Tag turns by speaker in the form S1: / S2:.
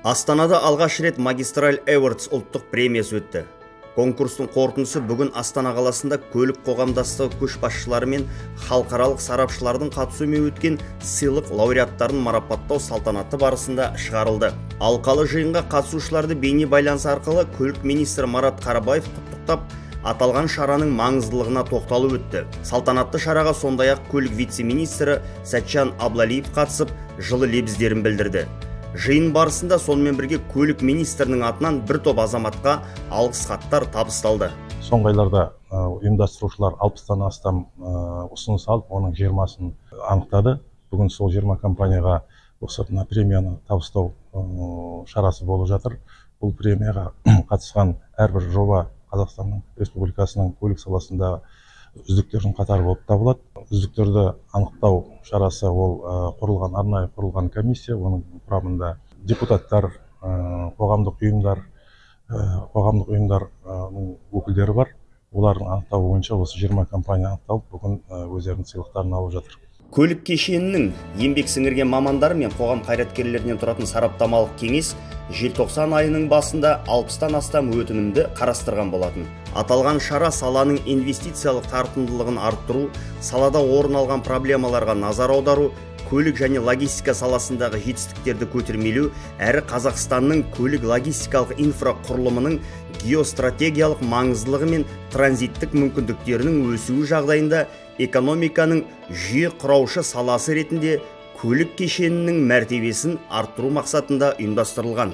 S1: Астанада алғаш рет Магистраль Awards ұлттық премиясы өтті. Конкурстың қорытындысы бүгін Астана қаласында көлік қоғамдастығы көшбасшылары мен халықаралық сарапшылардың қатысуымен өткен сыйлық лауреаттарын марапаттау салтанаты барысында шығарылды. Алқалы жиынға қатысушыларды бейне байланыс арқылы көлік министрі Марат Қарабаев құттықтап, аталған шараның маңыздылығына тоқталып өтті. Салтанатты шараға сондай-ақ көлік вице-министрі Сәтжан Аблалиев қатысып, жылы лебіздерін білдірді. Жиын барысында сонымен бірге көлік министрінің атынан бір топ азаматқа алғыс хаттар табысталды.
S2: Соңғы айларда ұйымдастырушылар 60-тан астам ұсыныс алып, оның 20-сын анықтады. Бүгін сол 20 компанияға осы премияны табыстау шарасы болып жатыр. Бұл премияға қатысқан әрбір жоба Қазақстан Республикасының көлік саласында үздіктердің қатары болып табылады. Үздіктерді анықтау шарасы ол арнайы құрылған комиссия, оның құрамында депутаттар, қоғамдық ұйымдардың өкілдері бар. Олардың анықтау бойынша осы 20 компания анықталып, бүгін өздерінің сыйлықтарын алып жатыр.
S1: Көлік кешенінің еңбек сіңірген мамандары мен қоғам қайраткерлерінен тұратын сараптамалық кеңес желтоқсан айының басында 60-тан астам өтінімді қарастырған болатын. Аталған шара саланың инвестициялық тартымдылығын арттыру, салада орын алған проблемаларға назар аудару, көлік және логистика саласындағы жетістіктерді көтермелеу, әрі Қазақстанның көлік логистикалық инфрақұрылымының геостратегиялық маңыздылығы мен транзиттік мүмкіндіктерінің өсуі жағдайында экономиканың жүйе құраушы саласы ретінде көлік кешенінің мәртебесін арттыру мақсатында ұйымдастырылған.